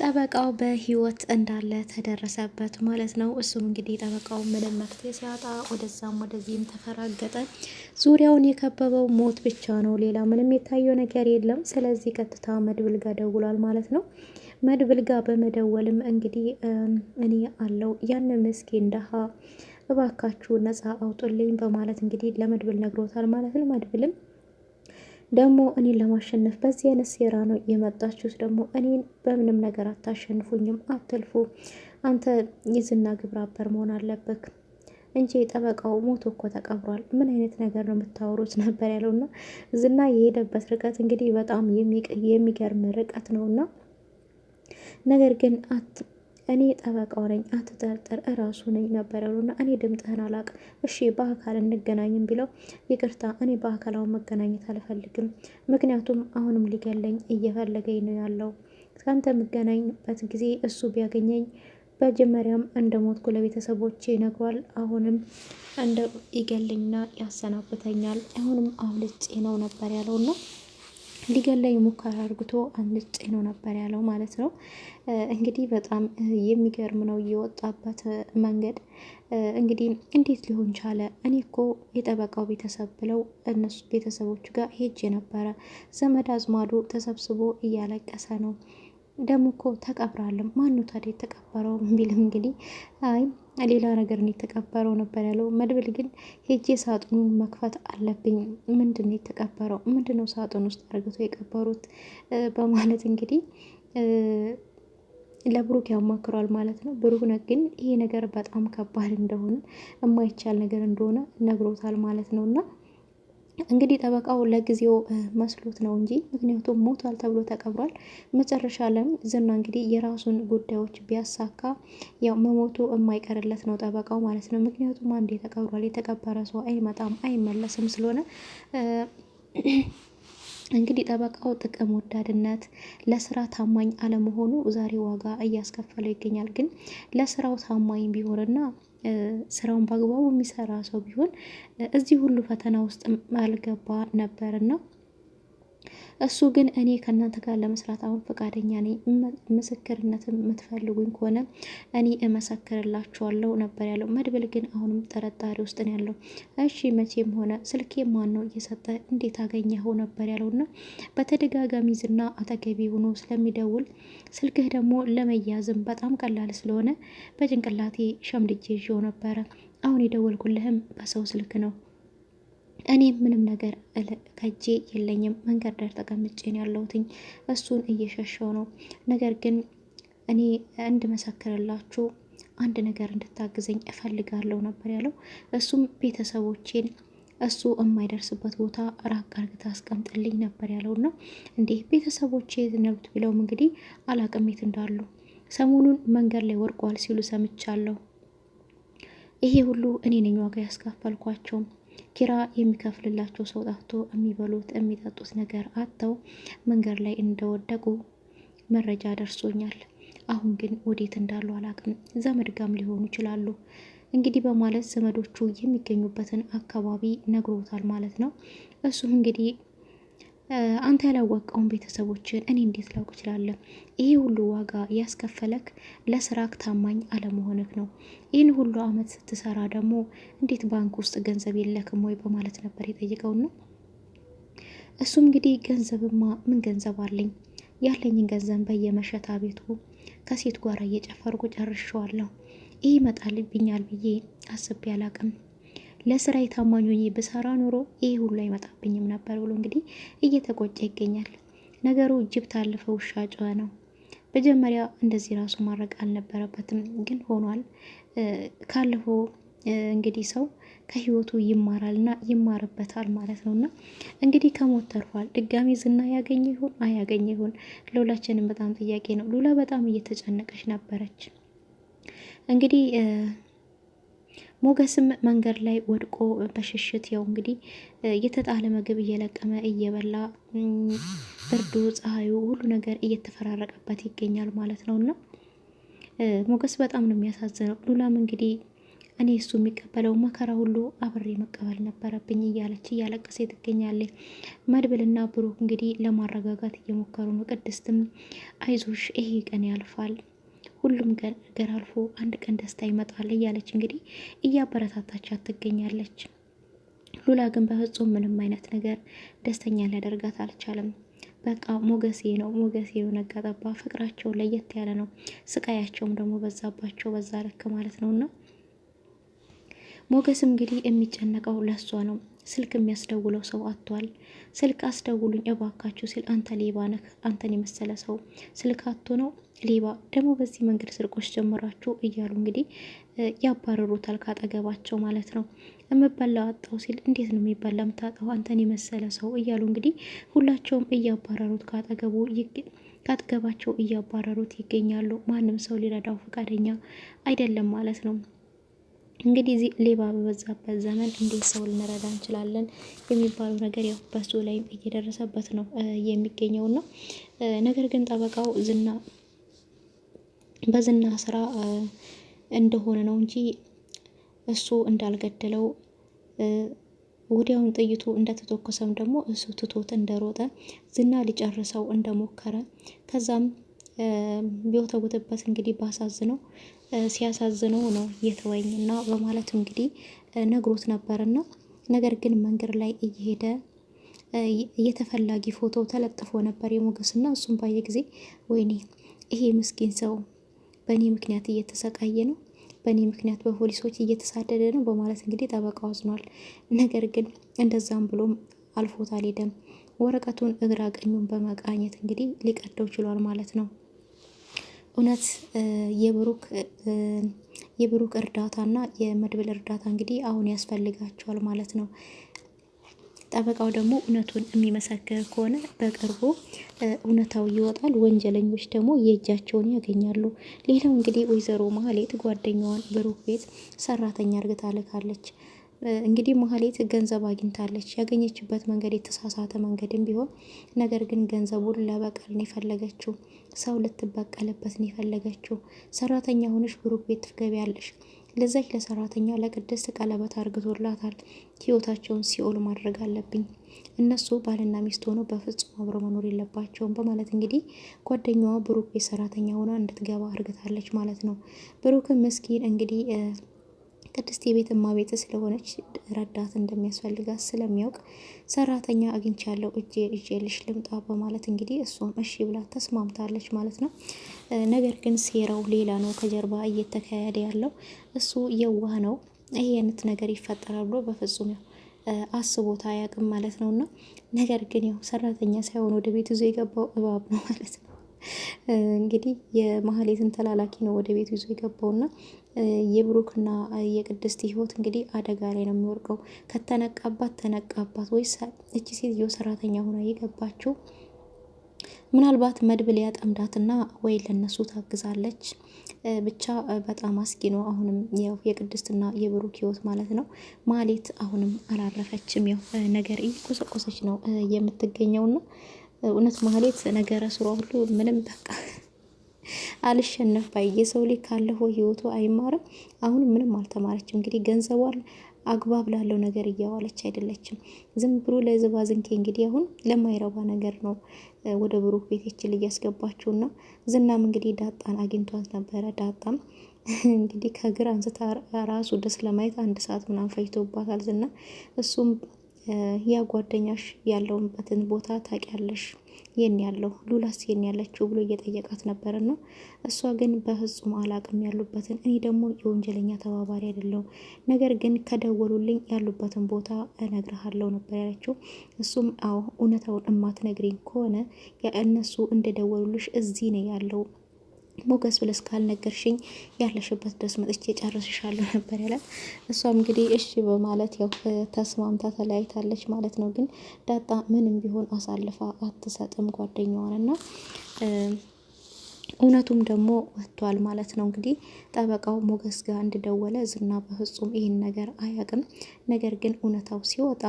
ጠበቃው በህይወት እንዳለ ተደረሰበት ማለት ነው። እሱም እንግዲህ ጠበቃው ምንም መፍትሄ ሲያጣ ወደዛም ወደዚህም ተፈራገጠ። ዙሪያውን የከበበው ሞት ብቻ ነው። ሌላ ምንም የታየው ነገር የለም። ስለዚህ ቀጥታ መድብል ጋር ደውሏል ማለት ነው። መድብል ጋር በመደወልም እንግዲህ እኔ አለው ያን ምስኪን ደሃ እባካችሁ ነፃ አውጡልኝ በማለት እንግዲህ ለመድብል ነግሮታል ማለት ነው። መድብልም ደግሞ እኔን ለማሸነፍ በዚህ አይነት ሴራ ነው የመጣችሁት፣ ደግሞ እኔን በምንም ነገር አታሸንፉኝም፣ አትልፉ፣ አንተ የዝና ግብረ አበር መሆን አለብክ እንጂ ጠበቃው ሞቶ እኮ ተቀብሯል፣ ምን አይነት ነገር ነው የምታወሩት ነበር ያለውና ዝና የሄደበት ርቀት እንግዲህ በጣም የሚገርም ርቀት ነውና ነገር ግን እኔ ጠበቃው ነኝ አትጠርጥር እራሱ ነኝ ነበር ያሉና እኔ ድምጥህን አላቅ፣ እሺ በአካል እንገናኝም ቢለው ይቅርታ እኔ በአካል አሁን መገናኘት አልፈልግም፣ ምክንያቱም አሁንም ሊገለኝ እየፈለገኝ ነው ያለው፣ ከአንተ የምገናኝበት ጊዜ እሱ ቢያገኘኝ በመጀመሪያም እንደ ሞትኩ ለቤተሰቦቼ ይነግሯል፣ አሁንም እንደ ይገለኝና ያሰናብተኛል፣ አሁንም አምልጬ ነው ነበር ያለውና ሊገለኝ ሙከራ አድርግቶ አምልጬ ነው ነበር ያለው ማለት ነው። እንግዲህ በጣም የሚገርም ነው የወጣበት መንገድ። እንግዲህ እንዴት ሊሆን ቻለ? እኔ እኮ የጠበቃው ቤተሰብ ብለው እነሱ ቤተሰቦቹ ጋር ሄጄ ነበረ። ዘመድ አዝማዱ ተሰብስቦ እያለቀሰ ነው። ደግሞ እኮ ተቀብራለም። ማነው ታዲያ የተቀበረው ቢልም እንግዲህ አይ ሌላ ነገር ነው የተቀበረው ነበር ያለው። መድብል ግን ሄጄ ሳጥኑን መክፈት አለብኝ፣ ምንድን ነው የተቀበረው? ምንድን ነው ሳጥን ውስጥ አርግቶ የቀበሩት? በማለት እንግዲህ ለብሩክ ያማክሯል ማለት ነው። ብሩክ ግን ይሄ ነገር በጣም ከባድ እንደሆነ የማይቻል ነገር እንደሆነ ነግሮታል ማለት ነው። እና እንግዲህ ጠበቃው ለጊዜው መስሎት ነው እንጂ ምክንያቱም ሞቷል ተብሎ ተቀብሯል። መጨረሻ ላይም ዝና እንግዲህ የራሱን ጉዳዮች ቢያሳካ ያው መሞቱ የማይቀርለት ነው ጠበቃው ማለት ነው። ምክንያቱም አንዴ ተቀብሯል፣ የተቀበረ ሰው አይመጣም አይመለስም ስለሆነ እንግዲህ ጠበቃው ጥቅም ወዳድነት፣ ለስራ ታማኝ አለመሆኑ ዛሬ ዋጋ እያስከፈለው ይገኛል። ግን ለስራው ታማኝ ቢሆንና ስራውን በአግባቡ የሚሰራ ሰው ቢሆን እዚህ ሁሉ ፈተና ውስጥ አልገባ ነበርና እሱ ግን እኔ ከእናንተ ጋር ለመስራት አሁን ፈቃደኛ ነኝ፣ ምስክርነትም የምትፈልጉኝ ከሆነ እኔ እመሰክርላችኋለሁ ነበር ያለው። መድብል ግን አሁንም ጥርጣሬ ውስጥ ነው ያለው። እሺ መቼም ሆነ ስልኬ ማን ነው እየሰጠ እንዴት አገኘኸው ነበር ያለውና በተደጋጋሚ ዝና አጠገቤ ሆኖ ስለሚደውል ስልክህ ደግሞ ለመያዝም በጣም ቀላል ስለሆነ በጭንቅላቴ ሸምድጄ ይዤው ነበረ። አሁን የደወልኩልህም በሰው ስልክ ነው። እኔ ምንም ነገር ከጄ የለኝም፣ መንገድ ዳር ተቀምጬ ነው ያለሁትኝ፣ እሱን እየሸሸው ነው። ነገር ግን እኔ እንድመሰክርላችሁ አንድ ነገር እንድታግዘኝ እፈልጋለሁ ነበር ያለው። እሱም ቤተሰቦቼን እሱ የማይደርስበት ቦታ ራቅ አርግታ አስቀምጥልኝ ነበር ያለውና እንዴ ቤተሰቦቼ ነብት ብለውም እንግዲህ አላቅም የት እንዳሉ፣ ሰሞኑን መንገድ ላይ ወርቋል ሲሉ ሰምቻለሁ። ይሄ ሁሉ እኔ ነኝ ዋጋ ያስከፈልኳቸው። ኪራ የሚከፍልላቸው ሰው ጠፍቶ የሚበሉት የሚጠጡት ነገር አጥተው መንገድ ላይ እንደወደቁ መረጃ ደርሶኛል። አሁን ግን ወዴት እንዳሉ አላቅም፣ ዘመድ ጋም ሊሆኑ ይችላሉ እንግዲህ በማለት ዘመዶቹ የሚገኙበትን አካባቢ ነግሮታል ማለት ነው። እሱም እንግዲህ አንተ ያላወቀውን ቤተሰቦችን እኔ እንዴት ላውቅ እችላለሁ? ይሄ ሁሉ ዋጋ ያስከፈለክ ለስራክ ታማኝ አለመሆንክ ነው። ይህን ሁሉ አመት ስትሰራ ደግሞ እንዴት ባንክ ውስጥ ገንዘብ የለክም ወይ በማለት ነበር የጠየቀውና እሱም እንግዲህ ገንዘብማ ምን ገንዘብ አለኝ፣ ያለኝን ገንዘብ በየመሸታ ቤቱ ከሴት ጋር እየጨፈርኩ ጨርሼዋለሁ። ይህ ይመጣልብኛል ብዬ አስቤ አላቅም። ለስራ የታማኝ ሆኜ ብሰራ ኖሮ ይሄ ሁሉ አይመጣብኝም ነበር ብሎ እንግዲህ እየተቆጨ ይገኛል። ነገሩ ጅብ ታለፈ ውሻ ጮኸ ነው። መጀመሪያ እንደዚህ ራሱ ማድረግ አልነበረበትም፣ ግን ሆኗል። ካለፈው እንግዲህ ሰው ከህይወቱ ይማራልና ይማርበታል ማለት ነውና እንግዲህ ከሞት ተርፏል። ድጋሚ ዝና ያገኘ ይሆን አያገኘ ይሆን? ለሁላችንም በጣም ጥያቄ ነው። ሉላ በጣም እየተጨነቀች ነበረች። እንግዲህ ሞገስም መንገድ ላይ ወድቆ በሽሽት ያው እንግዲህ የተጣለ ምግብ እየለቀመ እየበላ ብርዱ፣ ፀሐዩ፣ ሁሉ ነገር እየተፈራረቀበት ይገኛል ማለት ነውና ሞገስ በጣም ነው የሚያሳዝነው። ሉላም እንግዲህ እኔ እሱ የሚቀበለው መከራ ሁሉ አብሬ መቀበል ነበረብኝ እያለች እያለቀሰ ትገኛለች። መድብልና ብሩክ እንግዲህ ለማረጋጋት እየሞከሩ ነው። ቅድስትም አይዞሽ ይሄ ቀን ያልፋል፣ ሁሉም ነገር አልፎ አንድ ቀን ደስታ ይመጣል እያለች እንግዲህ እያበረታታቻት ትገኛለች። ሉላ ግን በፍጹም ምንም አይነት ነገር ደስተኛ ሊያደርጋት አልቻለም። በቃ ሞገሴ ነው ነጋጠባ ፍቅራቸው ለየት ያለ ነው። ስቃያቸውም ደግሞ በዛባቸው በዛ ልክ ማለት ነውና ሞገስም እንግዲህ የሚጨነቀው ለሷ ነው። ስልክ የሚያስደውለው ሰው አጥቷል። ስልክ አስደውሉኝ እባካችሁ ሲል አንተ ሌባ ነህ፣ አንተን የመሰለ ሰው ስልክ አጥቶ ነው ሌባ ደግሞ በዚህ መንገድ ስርቆች ጀመራችሁ እያሉ እንግዲህ ያባረሩታል ካጠገባቸው ማለት ነው። የምበላው አጣው ሲል እንዴት ነው የሚበላ የምታጣው አንተን የመሰለ ሰው እያሉ እንግዲህ ሁላቸውም እያባረሩት ካጠገባቸው እያባረሩት ይገኛሉ። ማንም ሰው ሊረዳው ፈቃደኛ አይደለም ማለት ነው። እንግዲህ ሌባ በበዛበት ዘመን እንዴት ሰው ልንረዳ እንችላለን የሚባለው ነገር ያው በሱ ላይም እየደረሰበት ነው የሚገኘውና ነገር ግን ጠበቃው በዝና ስራ እንደሆነ ነው እንጂ እሱ እንዳልገደለው ወዲያውን ጥይቱ እንደተተኮሰም ደግሞ እሱ ትቶት እንደሮጠ ዝና ሊጨርሰው እንደሞከረ ከዛም ቢወተውትበት እንግዲህ ባሳዝነው ሲያሳዝነው ነው የተወኝና በማለት እንግዲህ ነግሮት ነበርና ነገር ግን መንገድ ላይ እየሄደ የተፈላጊ ፎቶ ተለጥፎ ነበር የሞገስና እሱም ባየ ጊዜ ወይኔ ይሄ ምስኪን ሰው በእኔ ምክንያት እየተሰቃየ ነው፣ በእኔ ምክንያት በፖሊሶች እየተሳደደ ነው በማለት እንግዲህ ጠበቃው አዝኗል። ነገር ግን እንደዛም ብሎም አልፎት አልሄደም። ወረቀቱን እግራ ቀኙን በመቃኘት እንግዲህ ሊቀደው ችሏል ማለት ነው። እውነት የብሩክ እርዳታና የመድብል እርዳታ እንግዲህ አሁን ያስፈልጋቸዋል ማለት ነው። ጠበቃው ደግሞ እውነቱን የሚመሰክር ከሆነ በቅርቡ እውነታው ይወጣል። ወንጀለኞች ደግሞ የእጃቸውን ያገኛሉ። ሌላው እንግዲህ ወይዘሮ ማህሌት ጓደኛዋን ብሩክ ቤት ሰራተኛ እርግታ ልካለች። እንግዲህ ማህሌት ገንዘብ አግኝታለች። ያገኘችበት መንገድ የተሳሳተ መንገድም ቢሆን ነገር ግን ገንዘቡን ለበቀል ነው የፈለገችው። ሰው ልትበቀልበት ነው የፈለገችው። ሰራተኛ ሆነሽ ብሩክ ቤት ትገቢያለሽ። ለዛች ለሰራተኛ ለቅድስት ቀለበት አርግቶላታል። ህይወታቸውን ሲኦል ማድረግ አለብኝ። እነሱ ባልና ሚስት ሆነው በፍጹም አብረው መኖር የለባቸውም በማለት እንግዲህ ጓደኛዋ ብሩክ ቤት ሰራተኛ ሆና እንድትገባ አርግታለች ማለት ነው። ብሩክም ምስኪን እንግዲህ ቅድስት የቤት እማቤት ስለሆነች ረዳት እንደሚያስፈልጋት ስለሚያውቅ ሰራተኛ አግኝቻለሁ እጄልሽ ልምጣ በማለት እንግዲህ እሷም እሺ ብላ ተስማምታለች ማለት ነው። ነገር ግን ሴራው ሌላ ነው ከጀርባ እየተካሄደ ያለው። እሱ የዋህ ነው። ይሄ አይነት ነገር ይፈጠራል ብሎ በፍጹም ያው አስቦት አያውቅም ማለት ነውና ነገር ግን ያው ሰራተኛ ሳይሆን ወደ ቤት ይዞ የገባው እባብ ነው ማለት ነው። እንግዲህ የማህሌትን ተላላኪ ነው ወደ ቤቱ ይዞ የገባውና የብሩክና የቅድስት ህይወት እንግዲህ አደጋ ላይ ነው የሚወርቀው። ከተነቃባት ተነቃባት ወይስ እቺ ሴትዮ ሰራተኛ ሆና የገባችው ምናልባት መድብል ያጠምዳትና ወይ ለነሱ ታግዛለች። ብቻ በጣም አስጊ ነው። አሁንም ያው የቅድስትና የብሩክ ህይወት ማለት ነው። ማህሌት አሁንም አላረፈችም። ያው ነገር እየቆሰቆሰች ነው የምትገኘውና እውነት ማህሌት ነገረ ስሯ ሁሉ ምንም በቃ አልሸነፍ ባይ የሰው ልጅ ካለፈ ህይወቱ አይማርም። አሁን ምንም አልተማረችም። እንግዲህ ገንዘቧን አግባብ ላለው ነገር እያዋለች አይደለችም። ዝም ብሎ ለዝባዝንኬ እንግዲህ አሁን ለማይረባ ነገር ነው ወደ ብሩክ ቤት ይችል እያስገባችውና ዝናም እንግዲህ ዳጣን አግኝቷት ነበረ። ዳጣም እንግዲህ ከግር አንስታ ራሱ ደስ ለማየት 1 ሰዓት ምናምን ፈጅቶባታል ዝና። እሱም ያ ጓደኛሽ ያለውበትን ቦታ ታውቂያለሽ የኔ ያለው ሉላስ የኔ ያለችው ብሎ እየጠየቃት ነበርና እሷ ግን በፍጹም አላቅም ያሉበትን፣ እኔ ደግሞ የወንጀለኛ ተባባሪ አይደለሁም፣ ነገር ግን ከደወሉልኝ ያሉበትን ቦታ እነግርሃለሁ ነበር ያለችው። እሱም አዎ እውነታውን እማትነግሪኝ ከሆነ እነሱ እንደደወሉልሽ እዚህ ነው ያለው ሞገስ ብለሽ ካልነገርሽኝ ያለሽበት ድረስ መጥቼ ጨርስሻለሁ ነበር ያላት። እሷም እንግዲህ እሺ በማለት ያው ተስማምታ ተለያይታለች ማለት ነው። ግን ዳጣ ምንም ቢሆን አሳልፋ አትሰጥም ጓደኛዋን እና እውነቱም ደግሞ ወጥቷል ማለት ነው። እንግዲህ ጠበቃው ሞገስ ጋር እንደደወለ ዝና በፍጹም ይህን ነገር አያውቅም። ነገር ግን እውነታው ሲወጣ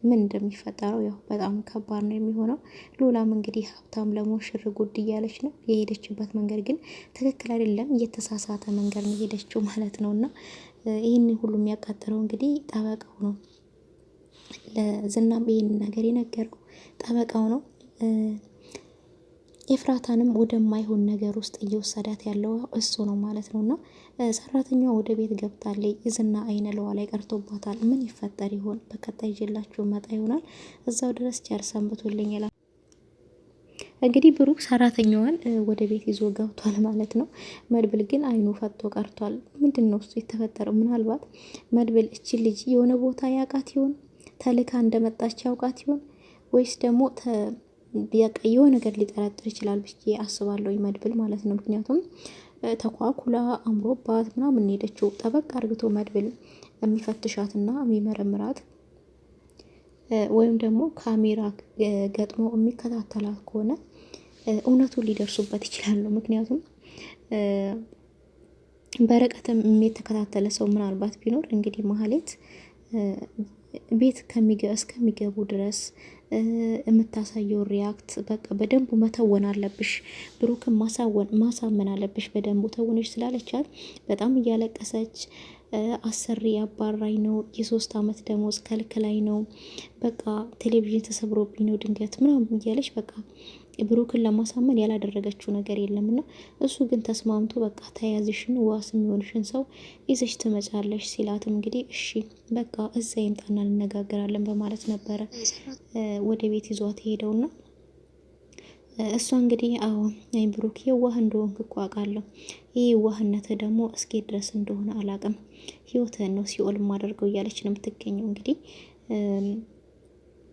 ምን እንደሚፈጠረው ያው በጣም ከባድ ነው የሚሆነው። ሉላም እንግዲህ ሀብታም ለመሆን ሽር ጉድ እያለች ነው። የሄደችበት መንገድ ግን ትክክል አይደለም፣ እየተሳሳተ መንገድ ነው የሄደችው ማለት ነው። እና ይህን ሁሉ የሚያቃጥለው እንግዲህ ጠበቃው ነው። ለዝናም ይህን ነገር የነገረው ጠበቃው ነው። ኤፍራታንም ወደማይሆን ነገር ውስጥ እየወሰዳት ያለው እሱ ነው ማለት ነው። እና ሰራተኛዋ ወደ ቤት ገብታለች። ዝና አይነ ለዋ ላይ ቀርቶባታል። ምን ይፈጠር ይሆን? በቀጣይ ይዤላችሁ መጣ ይሆናል። እዛው ድረስ ቸር ሰንብቱልኝ ይላል። እንግዲህ ብሩክ ሰራተኛዋን ወደ ቤት ይዞ ገብቷል ማለት ነው። መድብል ግን አይኑ ፈጦ ቀርቷል። ምንድን ነው እሱ የተፈጠረው? ምናልባት መድብል እቺ ልጅ የሆነ ቦታ ያውቃት ይሆን? ተልካ እንደመጣች ያውቃት ይሆን? ወይስ ደግሞ የሆነ ነገር ሊጠረጥር ይችላል ብዬ አስባለሁ መድብል ማለት ነው። ምክንያቱም ተኳኩላ አምሮባት ምናምን ሄደችው። ጠበቅ አርግቶ መድብል የሚፈትሻትና የሚመረምራት ወይም ደግሞ ካሜራ ገጥሞ የሚከታተላት ከሆነ እውነቱን ሊደርሱበት ይችላሉ። ምክንያቱም በርቀትም የተከታተለ ሰው ምናልባት ቢኖር እንግዲህ ማህሌት ቤት እስከሚገቡ ድረስ የምታሳየው ሪያክት በቃ በደንቡ መተወን አለብሽ፣ ብሩክን ማሳመን አለብሽ በደንቡ ተውነሽ ስላለቻት በጣም እያለቀሰች አሰሪ አባራኝ ነው፣ የ3 አመት ደሞዝ ከልክላይ ነው፣ በቃ ቴሌቪዥን ተሰብሮብኝ ነው ድንገት ምናምን እያለች በቃ ብሩክን ለማሳመን ያላደረገችው ነገር የለምና እሱ ግን ተስማምቶ በቃ ተያዝሽን ዋስ የሚሆንሽን ሰው ይዘሽ ትመጫለሽ ሲላትም እንግዲህ እሺ በቃ እዛ ይምጣና እንነጋገራለን በማለት ነበረ ወደ ቤት ይዟት ሄደውና እሷ እንግዲህ አዎ ብሩክ የዋህ እንደሆንክ እኮ አውቃለሁ። ይህ የዋህነትህ ደግሞ እስኪ ድረስ እንደሆነ አላውቅም። ህይወትህን ነው ሲኦል ማደርገው እያለች ነው የምትገኘው። እንግዲህ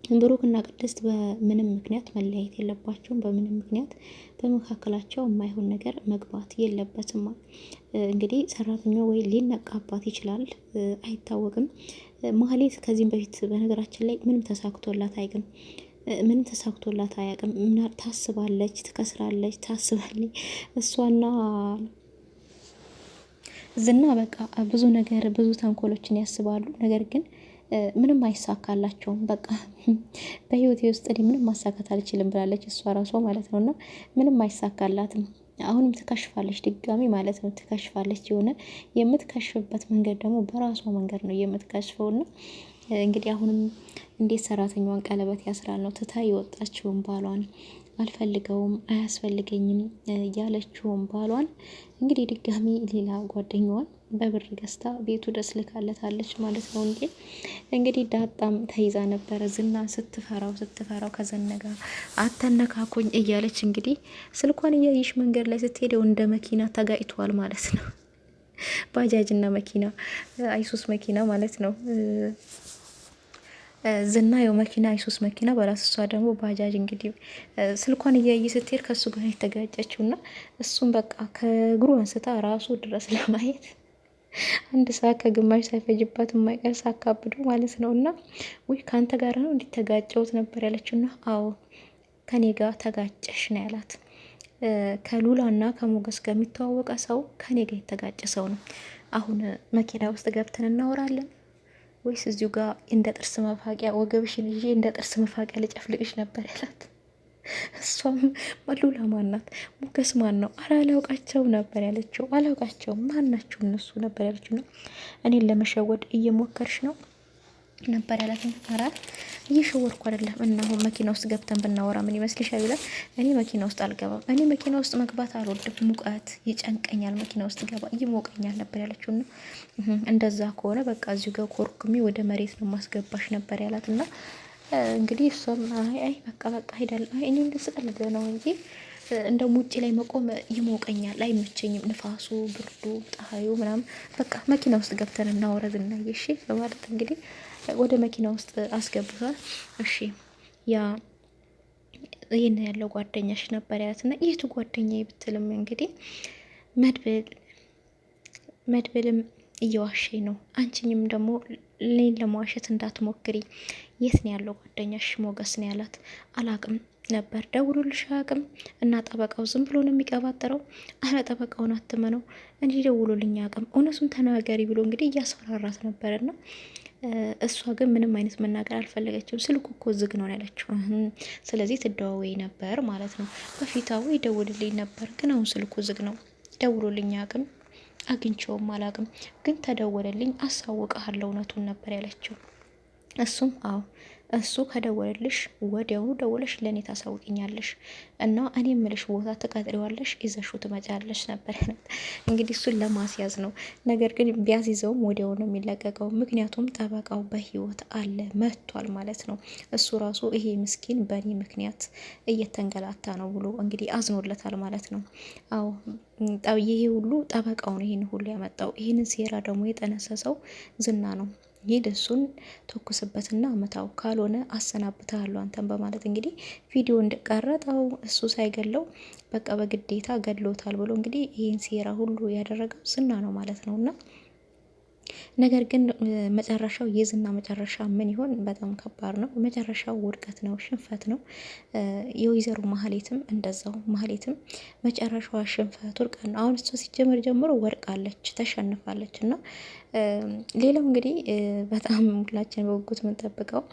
ብሩክና ቅድስት በምንም ምክንያት መለያየት የለባቸውም። በምንም ምክንያት በመካከላቸው የማይሆን ነገር መግባት የለበትም። እንግዲህ ሰራተኛው ወይ ሊነቃባት ይችላል፣ አይታወቅም። ማህሌት ከዚህም በፊት በነገራችን ላይ ምንም ተሳክቶላት አያውቅም። ታስባለች፣ ትከስራለች፣ ታስባለች። እሷና ዝና በቃ ብዙ ነገር ብዙ ተንኮሎችን ያስባሉ። ነገር ግን ምንም አይሳካላቸውም። በቃ በህይወቴ ውስጥ ምንም ማሳካት አልችልም ብላለች እሷ ራሷ ማለት ነው። እና ምንም አይሳካላትም። አሁንም ትከሽፋለች ድጋሚ ማለት ነው። ትከሽፋለች። የሆነ የምትከሽፍበት መንገድ ደግሞ በራሷ መንገድ ነው የምትከሽፈው። እና እንግዲህ አሁንም እንዴት ሰራተኛዋን ቀለበት ያስራል ነው ትታ የወጣችውን ባሏን አልፈልገውም አያስፈልገኝም ያለችውን ባሏን እንግዲህ ድጋሚ ሌላ ጓደኛዋን በብር ገዝታ ቤቱ ድረስ ልካለታለች ማለት ነው። እንግዲህ ዳጣም ተይዛ ነበረ። ዝና ስትፈራው ከዘነጋ አተነካኩኝ እያለች እንግዲህ ስልኳን እያየሽ መንገድ ላይ ስትሄደው እንደ መኪና ተጋጭቷል ማለት ነው። ባጃጅና መኪና አይሱስ መኪና ማለት ነው። ዝና የው መኪና አይሱስ መኪና በራስ እሷ ደግሞ ባጃጅ እንግዲህ ስልኳን እያየ ስትሄድ ከሱ ጋር የተጋጨችው እና እሱም በቃ ከእግሩ አንስታ ራሱ ድረስ ለማየት 1 ሰዓት ከግማሽ ሳይፈጅባት የማይቀር ሳካብዱ ማለት ነው። እና ውይ ከአንተ ጋር ነው እንዲተጋጨውት ነበር ያለችው። እና አዎ ከኔ ጋር ተጋጨሽ ነው ያላት። ከሉላና ከሞገስ ጋር የሚተዋወቀ ሰው ከኔ ጋር የተጋጨ ሰው ነው። አሁን መኪና ውስጥ ገብተን እናወራለን ወይስ እዚሁ ጋር እንደ ጥርስ መፋቂያ ወገብሽን ይዤ እንደ ጥርስ መፋቂያ ልጨፍልቅሽ ነበር ያላት። እሷም ሉላ ማናት? ሞገስ ማን ነው? አረ አላውቃቸውም ነበር ያለችው። አላውቃቸውም ማናቸው እነሱ ነበር ያለችው። ነው እኔን ለመሸወድ እየሞከርሽ ነው ነበር ያላት። ኧረ እየሸወርኩ አይደለም። እና አሁን መኪና ውስጥ ገብተን ብናወራ ምን ይመስልሻል? ይላል። እኔ መኪና ውስጥ አልገባም። እኔ መኪና ውስጥ መግባት አልወድም። ሙቀት ይጨንቀኛል። መኪና ውስጥ ገባ ይሞቀኛል ነበር ያለችው። እና እንደዛ ከሆነ በቃ እዚሁ ጋር ኮርኩሚ ወደ መሬት ነው ማስገባሽ ነበር ያላት። እና እንግዲህ እሷም አይ በቃ ሄዳለሁ። እኔ እንደስቀልድ ነው እንጂ እንደ ውጭ ላይ መቆም ይሞቀኛል፣ አይመቸኝም። ንፋሱ፣ ብርዱ፣ ፀሐዩ ምናምን በቃ መኪና ውስጥ ገብተን እናወራ ዝናዬ እሺ በማለት እንግዲህ ወደ መኪና ውስጥ አስገብቷል። እሺ ያ ይህን ያለው ጓደኛሽ ነበር ያላት። እና የቱ ጓደኛዬ ብትልም እንግዲህ መድብልም እየዋሸኝ ነው፣ አንቺኝም ደግሞ እኔን ለመዋሸት እንዳትሞክሪ። የት ነው ያለው ጓደኛሽ? ሞገስ ነው ያላት። አላቅም ነበር ደውሎልሽ አያውቅም? እና ጠበቃው ዝም ብሎ ነው የሚቀባጥረው? አረ ጠበቃውን አትመነው፣ እኔ ደውሎልኝ አያውቅም፣ እውነቱን ተናገሪ ብሎ እንግዲህ እያስፈራራት ነበርና እሷ ግን ምንም አይነት መናገር አልፈለገችም። ስልኩ እኮ ዝግ ነው ያለችው። ስለዚህ ትደዋወይ ነበር ማለት ነው። በፊታዊ ደውልልኝ ነበር፣ ግን አሁን ስልኩ ዝግ ነው፣ ደውሎልኝ አያውቅም አግኝቼውም አላቅም፣ ግን ተደወለልኝ አሳውቅሃለሁ እውነቱን ነበር ያለችው። እሱም አዎ እሱ ከደወለልሽ ወዲያውኑ ደውለሽ ለእኔ ታሳውቅኛለሽ እና እኔ የምልሽ ቦታ ትቀጥሪዋለሽ፣ ይዘሹ ትመጫለሽ ነበር። እንግዲህ እሱን ለማስያዝ ነው። ነገር ግን ቢያስይዘውም ወዲያው ነው የሚለቀቀው። ምክንያቱም ጠበቃው በህይወት አለ መጥቷል ማለት ነው። እሱ ራሱ ይሄ ምስኪን በእኔ ምክንያት እየተንገላታ ነው ብሎ እንግዲህ አዝኖለታል ማለት ነው። አዎ ይሄ ሁሉ ጠበቃው ነው ይህን ሁሉ ያመጣው። ይህንን ሴራ ደግሞ የጠነሰሰው ዝና ነው። ይህ እሱን ተኩስበትና አመታው፣ ካልሆነ አሰናብተሃለሁ አንተን በማለት እንግዲህ ቪዲዮ እንደቀረጠው እሱ ሳይገለው በቃ በግዴታ ገድሎታል ብሎ እንግዲህ ይህን ሴራ ሁሉ ያደረገው ዝና ነው ማለት ነው። እና ነገር ግን መጨረሻው የዝና መጨረሻ ምን ይሆን? በጣም ከባድ ነው። መጨረሻው ውድቀት ነው፣ ሽንፈት ነው። የወይዘሮ ማህሌትም እንደዛው። ማህሌትም መጨረሻዋ ሽንፈት፣ ውድቀት ነው። አሁን እሷ ሲጀመር ጀምሮ ወድቃለች፣ ተሸንፋለች። እና ሌላው እንግዲህ በጣም ሁላችን በጉጉት የምንጠብቀው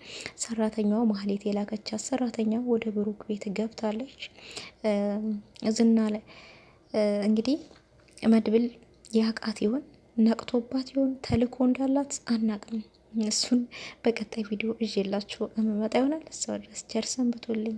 ሰራተኛዋ ማህሌት የላከቻት ሰራተኛ ወደ ብሩክ ቤት ገብታለች። ዝና ላይ እንግዲህ መድብል ያቃት ይሆን? ነቅቶባት ይሆን? ተልእኮ እንዳላት አናቅም። እሱን በቀጣይ ቪዲዮ እዤላችሁ እመጣ ይሆናል። እስከ ድረስ ቸር ሰንብቱልኝ።